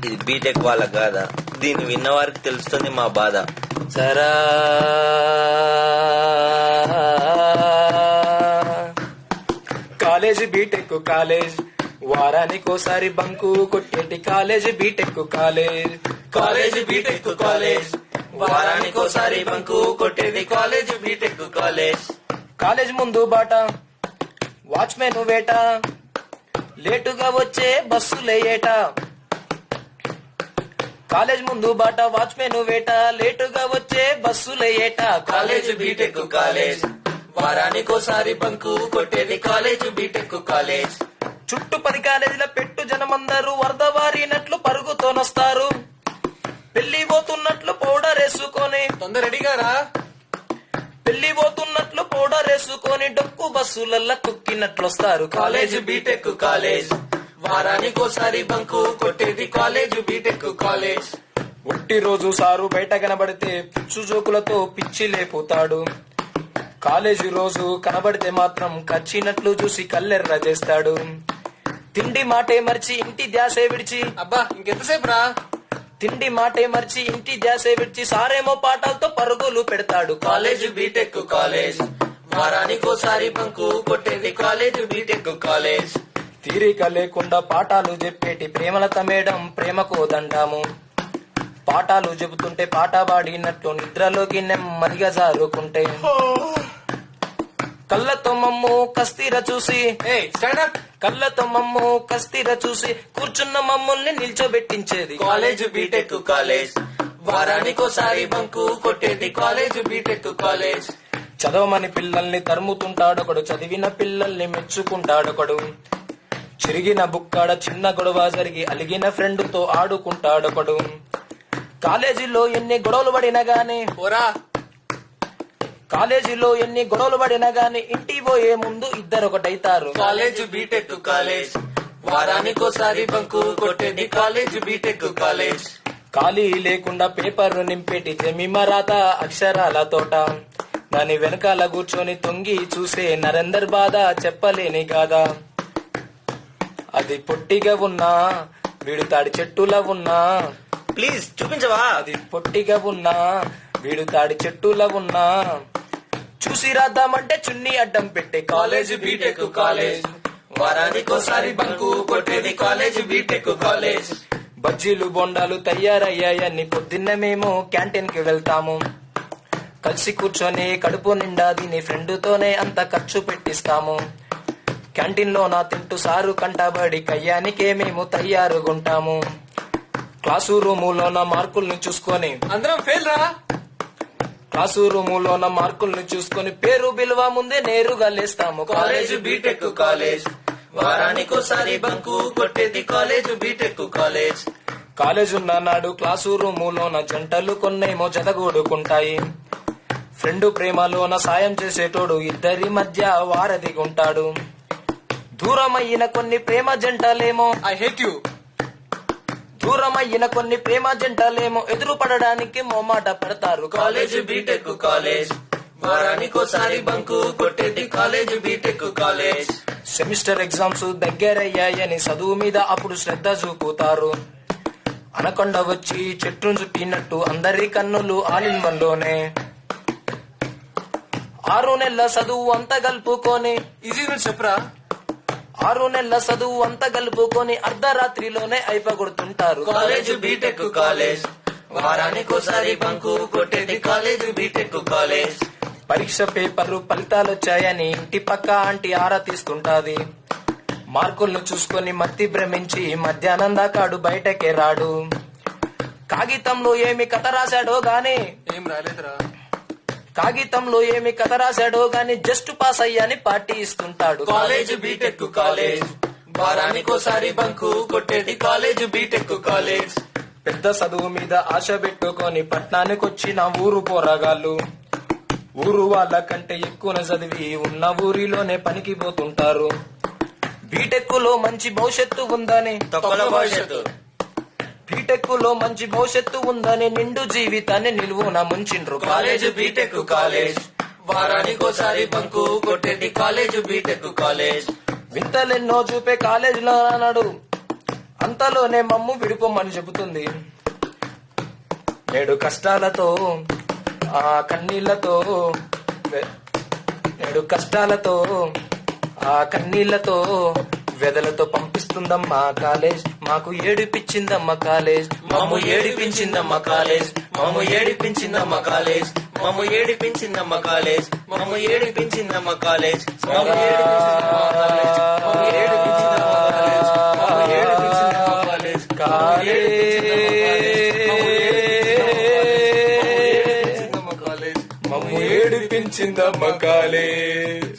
ఇది బీటెక్ వాళ్ళ కాదా, దీన్ని విన్న వారికి తెలుస్తుంది మా బాధ. సరా కాలేజ్ బీటెక్ కాలేజ్, వారానికోసారి బంకు కొట్టేటి college BTech college. College BTech college, వారానికోసారి బంకు కొట్టేది కాలేజ్ బీటెక్ కాలేజ్. కాలేజ్ ముందు బాట వాచ్మెన్ వేట, లేటుగా వచ్చే బస్సులేయేట. కాలేజ్ ముందు బాట వాచ్మెన్ వేట, లేటుగా వచ్చే బస్సులేయేట. కాలేజ్ బీటెక్ కాలేజ్, వారానికోసారి బంకు కొట్టేది కాలేజ్ బీటెక్ కాలేజ్. చుట్టూ 10 కాలేజీల పెట్టు జనమందరూ వరద వారినట్లు పరుగుతోనొస్తారు. పెళ్లి పోతున్నట్లు పౌడర్ వేసుకొని తొందర రెడీగా రా. పెళ్లి పోతున్నట్లు పౌడర్ వేసుకొని డొక్కు బస్సులల్లా కుక్కినట్లొస్తారు. కాలేజ్ బీటెక్ కాలేజ్, వారానికోసారి బంకు కొట్టేది కాలేజ్ బీటెక్ కాలేజ్. ఒట్టి రోజు సారు బయట కనబడితే పుచ్చు జోకులతో పిచ్చి లేపుతాడు. కాలేజీ రోజు కనబడితే మాత్రం కచ్చినట్లు చూసి కల్లెర్ర చేస్తాడు. తిండి మాటే మర్చి ఇంటి ధ్యాసే విడిచి, అబ్బా ఇంకెంతసేపు రా. తిండి మాటే మర్చి ఇంటి ధ్యాసే విడిచి సారేమో పాఠాలతో పరుగులు పెడతాడు. కాలేజ్ బీటెక్ కాలేజ్, వారానికోసారి బంకు కొట్టేది కాలేజ్ బీటెక్ కాలేజ్. తీరిక లేకుండా పాఠాలు చెప్పేటి ప్రేమలత మేడం ప్రేమకు దండాము. పాఠాలు చెబుతుంటే పాట పాడినట్టు నిద్రలోకి నెమ్మదిగా జారుకుంటే, కళ్ళతో మమ్ము కస్తీర చూసి కళ్ళతో మమ్ము కస్తీర చూసి కూర్చున్న మమ్మల్ని నిల్చోబెట్టించేది కాలేజ్ బీటెక్ కాలేజ్, వారానికోసారి బంకు కొట్టేది కాలేజ్ బీటెక్ కాలేజ్. చదవమని పిల్లల్ని తరుముతుంటాడొకడు, చదివిన పిల్లల్ని మెచ్చుకుంటాడొకడు. చిరిగిన బుక్కాడ చిన్న గొడవ జరిగి అలిగిన ఫ్రెండ్ తో ఆడుకుంటాడొకడు. కాలేజీలో ఎన్ని గొడవలు పడినా గాని పోరా. కాలేజీలో ఎన్ని గొడవలు పడినా గాని ఇంటికి పోయే ముందు ఇద్దరొకటైతారు. కాలేజ్ బీటెక్ కాలేజ్, వారానికోసారి బంకు కొట్టేది కాలేజ్ బీటెక్ కాలేజ్. ఖాళీ లేకుండా పేపర్ నింపేటి జమీమరాత అక్షరాల తోట, దాని వెనకాల కూర్చొని తొంగి చూసే నరేందర్ బాధ చెప్పలేని గాదా. అది పొట్టిగా ఉన్నా వీడు తాడి చెట్టులా ఉన్నా, ప్లీజ్ చూపించవా. అది పొట్టిగా ఉన్నా వీడు తాడి చెట్టులా ఉన్నా, చూసి రాద్దామంటే చున్నీ అడ్డం పెట్టే కాలేజ్ బీటెక్ కాలేజ్, వారానికోసారి బంకు కొట్టేది కాలేజ్ బీటెక్ కాలేజ్. బజ్జీలు బొండాలు తయారయ్యాయని పొద్దున్న మేము క్యాంటీన్ కి వెళ్తాము. కలిసి కూర్చొని కడుపు నిండా దీని ఫ్రెండ్ తోనే అంత ఖర్చు పెట్టిస్తాము. క్యాంటీన్ లో నా తింటూ సారు కంటబడి కయ్యానికే మేము తయారుగుంటాము. క్లాసు రూములోన మార్కుల్ని చూసుకొని అందరం ఫెయిల్ రా. క్లాసు రూములోన మార్కుల్ని చూసుకొని పేరు బిలువ ముందే నేరుగా లేస్తాము. కాలేజ్ బీటెక్ కాలేజ్, వారానికోసారి బంకు కొట్టేది కాలేజ్ బీటెక్ కాలేజ్. కాలేజ్ ఉన్న నాడు క్లాసు రూములోన జంటలు కొన్నేమో జతగూడుకుంటాయి. ఫ్రెండ్ ప్రేమలోన సాయం చేసేటోడు ఇద్దరి మధ్య వారధిగుంటాడు. దూరమయ్యిన కొన్ని ప్రేమ జంటలేమో ఐ హేట్ యూ. దూరమయ్యిన కొన్ని ప్రేమ జంటలేమో ఎదురు పడడానికి మొమాట పడతారు. కాలేజ్ బీటెక్ కాలేజ్, వారానికోసారి బంకు కొట్టేది college BTech college. Semester exams దగ్గరయ్యాయని చదువు మీద అప్పుడు శ్రద్ధ చూపుతారు. అనకొండ వచ్చి చెట్టును చుట్టినట్టు అందరి కన్నులు ఆలింగంలోనే. 6 నెలల చదువు అంత గలుపుకొని ఈజీగా చెప్పరా. 6 నెలల చదువు అంత గలుపుకొని అర్ధరాత్రిలోనే అయిపోగొడుతుంటారు. కాలేజ్ బీటెక్ కాలేజ్, వారానికోసారి బంకు కొట్టేది కాలేజ్ బీటెక్ కాలేజ్. పరీక్ష పేపర్ ఫలితాలొచ్చాయని ఇంటి పక్క ఆంటీ ఆరా తీస్తుంటాది. మార్కులను చూసుకొని మత్తి భ్రమించి మధ్యాహ్నం దాకాడు బయటకే రాడు. కాగితంలో ఏమి కథ రాశాడో గాని ఏం రాలేదురా. కాగితంలో ఏమి కథ రాశాడో గాని జస్ట్ పాస్ అయ్యాని పార్టీ ఇస్తుంటాడు. కాలేజ్ బీటెక్ కాలేజ్, వారానికోసారి బంకు కొట్టేది కాలేజ్ బీటెక్ కాలేజ్. పెద్ద చదువు మీద ఆశ పెట్టుకొని పట్నానికొచ్చిన ఊరు పోరగాళ్ళు ఊరు వాళ్ళ కంటే ఎక్కువ చదివి ఉన్న ఊరిలోనే పనికి పోతుంటారు. బీటెక్ లో మంచి భవిష్యత్తు ఉందని తొక్కల భవిష్యత్తు, బీటెక్ లో మంచి భవిష్యత్తు ఉందని నిండు జీవితాన్ని నిలువున ముంచిండ్రు. కాలేజ్ బీటెక్ కాలేజ్, వారానికోసారి బంకు కొట్టేది కాలేజ్ బీటెక్ కాలేజ్. వింతలెన్నో చూపే కాలేజీలో నాడు అంతలోనే మమ్ము విడిపోమని చెబుతుంది. నేడు కష్టాలతో ఆ కన్నీళ్లతో నేడు కష్టాలతో ఆ కన్నీళ్లతో వెదలతో పంపిస్తుందమ్మా కాలేజ్. మాకు ఏడిపించిందమ్మ కాలేజ్. మమ్ము ఏడిపించిందమ్మ కాలేజ్. మమ్ము ఏడిపించిందమ్మ కాలేజ్. మమ్ము ఏడిపించిందమ్మ కాలేజ్. మమ్ము ఏడిపించిందమ్మ కాలేజ్. మమ్ము ఏడిపించిందమ్మ కాలేజ్. మమ్ము ఏడిపించిందమ్మ కాలేజ్. మమ్ము ఏడిపించిందమ్మ కాలేజ్.